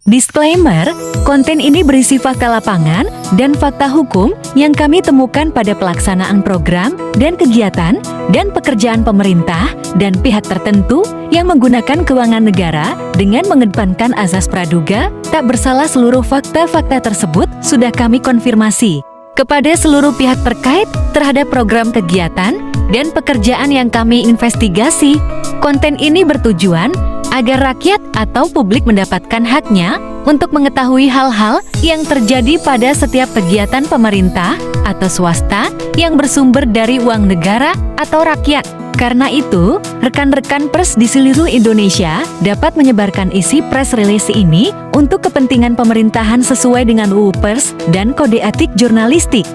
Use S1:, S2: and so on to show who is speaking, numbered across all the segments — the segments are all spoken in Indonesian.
S1: Disclaimer, konten ini berisi fakta lapangan dan fakta hukum yang kami temukan pada pelaksanaan program dan kegiatan dan pekerjaan pemerintah dan pihak tertentu yang menggunakan keuangan negara dengan mengedepankan azas praduga tak bersalah. Seluruh fakta-fakta tersebut sudah kami konfirmasi kepada seluruh pihak terkait terhadap program kegiatan dan pekerjaan yang kami investigasi. Konten ini bertujuan agar rakyat atau publik mendapatkan haknya untuk mengetahui hal-hal yang terjadi pada setiap kegiatan pemerintah atau swasta yang bersumber dari uang negara atau rakyat. Karena itu, rekan-rekan pers di seluruh Indonesia dapat menyebarkan isi press release ini untuk kepentingan pemerintahan sesuai dengan UU Pers dan Kode Etik Jurnalistik.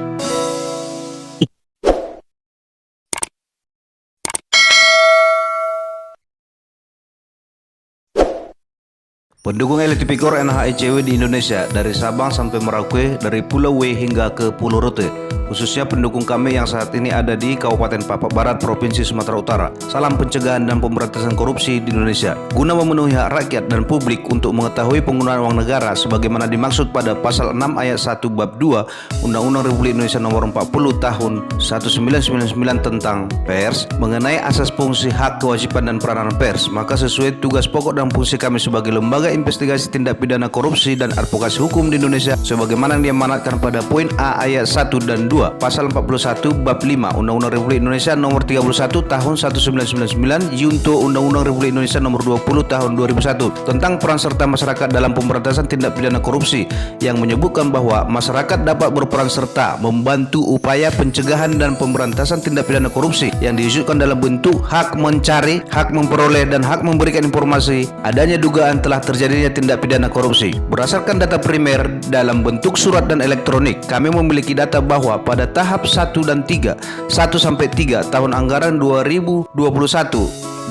S2: Pendukung Elite Tipikor NHICW di Indonesia, dari Sabang sampai Merauke, dari Pulau W hingga ke Pulau Rote, khususnya pendukung kami yang saat ini ada di Kabupaten Papua Barat, Provinsi Sumatera Utara. Salam pencegahan dan pemberantasan korupsi di Indonesia, guna memenuhi hak rakyat dan publik untuk mengetahui penggunaan uang negara sebagaimana dimaksud pada Pasal 6 Ayat 1 Bab 2 Undang-Undang Republik Indonesia Nomor 40 Tahun 1999 tentang Pers mengenai asas fungsi, hak, kewajiban dan peranan pers. Maka sesuai tugas pokok dan fungsi kami sebagai lembaga investigasi tindak pidana korupsi dan advokasi hukum di Indonesia sebagaimana yang diamanatkan pada poin A ayat 1 dan 2 Pasal 41 Bab 5 Undang-Undang Republik Indonesia Nomor 31 Tahun 1999 Junto Undang-Undang Republik Indonesia Nomor 20 Tahun 2001 tentang peran serta masyarakat dalam pemberantasan tindak pidana korupsi, yang menyebutkan bahwa masyarakat dapat berperan serta membantu upaya pencegahan dan pemberantasan tindak pidana korupsi yang diwujudkan dalam bentuk hak mencari, hak memperoleh, dan hak memberikan informasi adanya dugaan telah terjadinya tindak pidana korupsi. Berdasarkan data primer dalam bentuk surat dan elektronik, kami memiliki data bahwa pada tahap 1 dan 3, 1-3 tahun anggaran 2021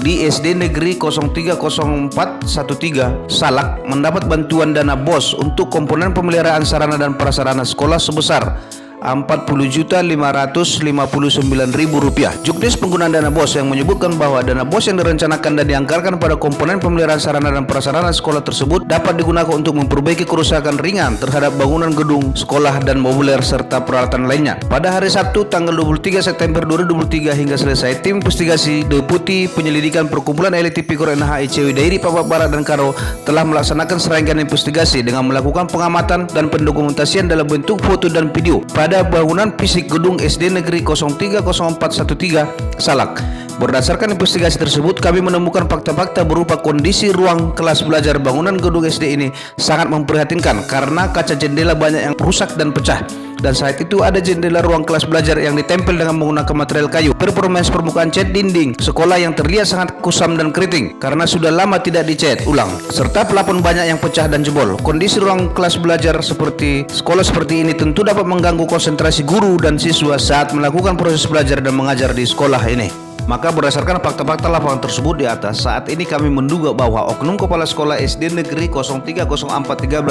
S2: di SD Negeri 030413 Salak mendapat bantuan dana BOS untuk komponen pemeliharaan sarana dan prasarana sekolah sebesar Rp40.559.000. Juknis penggunaan dana BOS yang menyebutkan bahwa dana BOS yang direncanakan dan dianggarkan pada komponen pemeliharaan sarana dan prasarana sekolah tersebut dapat digunakan untuk memperbaiki kerusakan ringan terhadap bangunan gedung sekolah dan mobiler serta peralatan lainnya. Pada hari Sabtu tanggal 23 September 2023 hingga selesai, tim investigasi Deputi Penyelidikan Perkumpulan Elite Tipikor NHICW Dairi Papua Barat dan Karo telah melaksanakan serangkaian investigasi dengan melakukan pengamatan dan pendokumentasian dalam bentuk foto dan video pada bangunan fisik gedung SD Negeri 030413 Salak. Berdasarkan investigasi tersebut, kami menemukan fakta-fakta berupa kondisi ruang kelas belajar bangunan gedung SD ini sangat memprihatinkan karena kaca jendela banyak yang rusak dan pecah. Dan saat itu ada jendela ruang kelas belajar yang ditempel dengan menggunakan material kayu. Performance permukaan cat dinding sekolah yang terlihat sangat kusam dan keriting karena sudah lama tidak dicat ulang, serta plafon banyak yang pecah dan jebol. Kondisi ruang kelas belajar seperti sekolah seperti ini tentu dapat mengganggu konsentrasi guru dan siswa saat melakukan proses belajar dan mengajar di sekolah ini. Maka berdasarkan fakta-fakta lapangan tersebut di atas, saat ini kami menduga bahwa oknum kepala sekolah SD Negeri 030413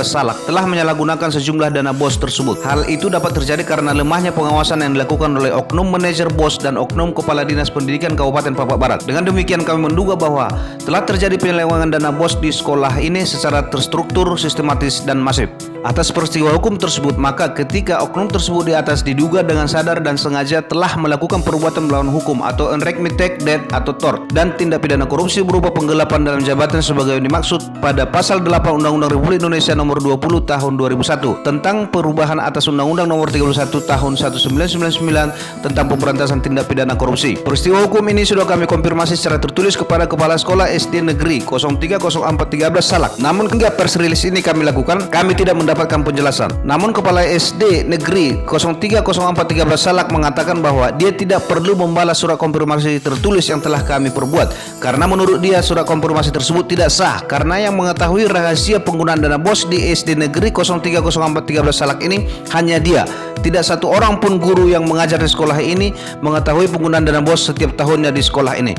S2: Salak telah menyalahgunakan sejumlah dana BOS tersebut. Hal itu dapat terjadi karena lemahnya pengawasan yang dilakukan oleh oknum manajer BOS dan oknum kepala dinas pendidikan Kabupaten Papua Barat. Dengan demikian kami menduga bahwa telah terjadi penyelewengan dana BOS di sekolah ini secara terstruktur, sistematis, dan masif. Atas peristiwa hukum tersebut, maka ketika oknum tersebut di atas diduga dengan sadar dan sengaja telah melakukan perbuatan melawan hukum atau unrequited debt atau tort dan tindak pidana korupsi berupa penggelapan dalam jabatan sebagai dimaksud pada Pasal 8 Undang-Undang Republik Indonesia Nomor 20 Tahun 2001 tentang perubahan atas Undang-Undang Nomor 31 Tahun 1999 tentang pemberantasan tindak pidana korupsi. Peristiwa hukum ini sudah kami konfirmasi secara tertulis kepada Kepala Sekolah SD Negeri 030413 Salak. Namun hingga pers rilis ini kami lakukan, kami tidak mendapatkan penjelasan. Namun Kepala SD Negeri 030413 Salak mengatakan bahwa dia tidak perlu membalas surat konfirmasi tertulis yang telah kami perbuat karena menurut dia surat konfirmasi tersebut tidak sah karena yang mengetahui rahasia penggunaan dana BOS di SD Negeri 030413 Salak ini hanya dia. Tidak satu orang pun guru yang mengajar di sekolah ini mengetahui penggunaan dana BOS setiap tahunnya di sekolah ini.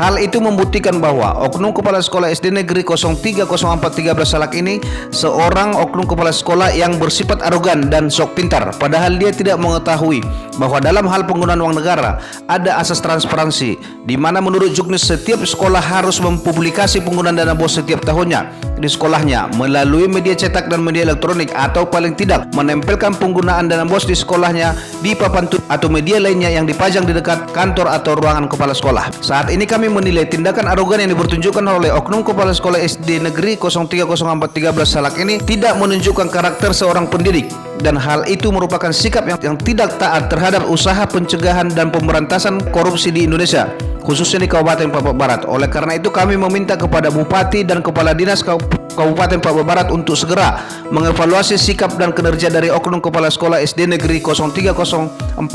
S2: Hal itu membuktikan bahwa oknum kepala sekolah SD Negeri 030413 Salak ini seorang oknum kepala sekolah yang bersifat arogan dan sok pintar, padahal dia tidak mengetahui bahwa dalam hal penggunaan uang negara ada asas transparansi, di mana menurut juknis setiap sekolah harus mempublikasi penggunaan dana BOS setiap tahunnya di sekolahnya melalui media cetak dan media elektronik, atau paling tidak menempelkan penggunaan dana BOS di sekolahnya di papan tulis atau media lainnya yang dipajang di dekat kantor atau ruangan kepala sekolah. Saat ini kami menilai tindakan arogan yang dipertunjukkan oleh oknum kepala sekolah SD Negeri 030413 Salak ini tidak menunjukkan karakter seorang pendidik, dan hal itu merupakan sikap yang tidak taat terhadap usaha pencegahan dan pemberantasan korupsi di Indonesia, khususnya di Kabupaten Papua Barat. Oleh karena itu kami meminta kepada Bupati dan Kepala Dinas Kabupaten Papua Barat untuk segera mengevaluasi sikap dan kinerja dari oknum kepala sekolah SD Negeri 030413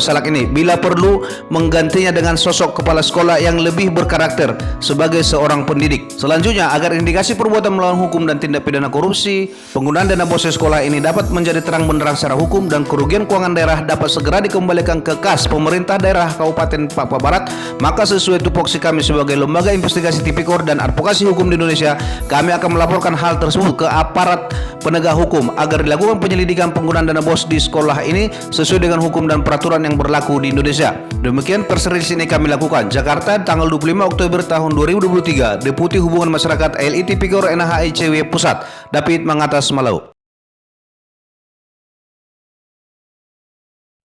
S2: Salak ini, bila perlu menggantinya dengan sosok kepala sekolah yang lebih berkarakter sebagai seorang pendidik. Selanjutnya, agar indikasi perbuatan melawan hukum dan tindak pidana korupsi penggunaan dana BOS sekolah ini dapat menjadi terang benderang secara hukum dan kerugian keuangan daerah dapat segera dikembalikan ke kas pemerintah daerah Kabupaten Papua Barat, maka sesuai tupoksi kami sebagai lembaga investigasi tipikor dan advokasi hukum di Indonesia, kami akan melaporkan hal tersebut ke aparat penegak hukum agar dilakukan penyelidikan penggunaan dana BOS di sekolah ini sesuai dengan hukum dan peraturan yang berlaku di Indonesia. Demikian press release ini kami lakukan. Jakarta, tanggal 25 Oktober tahun 2023. Deputi Hubungan Masyarakat LI Tipikor NHICW Pusat, David Mangatas Malau.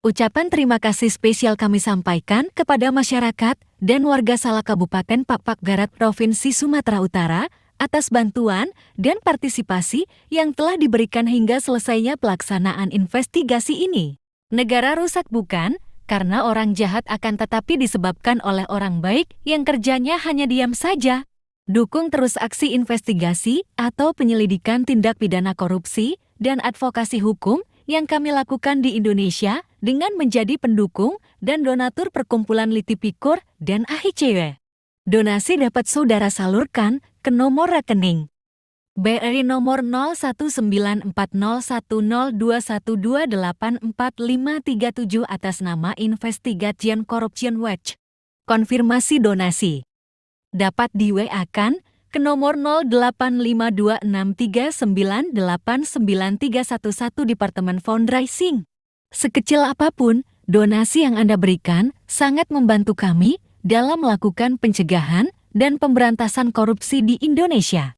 S1: Ucapan terima kasih spesial kami sampaikan kepada masyarakat dan warga Salak Kabupaten Papua Barat Provinsi Sumatera Utara atas bantuan dan partisipasi yang telah diberikan hingga selesainya pelaksanaan investigasi ini. Negara rusak bukan karena orang jahat, akan tetapi disebabkan oleh orang baik yang kerjanya hanya diam saja. Dukung terus aksi investigasi atau penyelidikan tindak pidana korupsi dan advokasi hukum yang kami lakukan di Indonesia dengan menjadi pendukung dan donatur perkumpulan Litipikor dan AHICW. Donasi dapat saudara salurkan ke nomor rekening BRI nomor 0194010212845537 atas nama Investigation Corruption Watch. Konfirmasi donasi dapat di WA-kan ke nomor 085263989311 Departemen Fundraising. Sekecil apapun, donasi yang Anda berikan sangat membantu kami dalam melakukan pencegahan dan pemberantasan korupsi di Indonesia.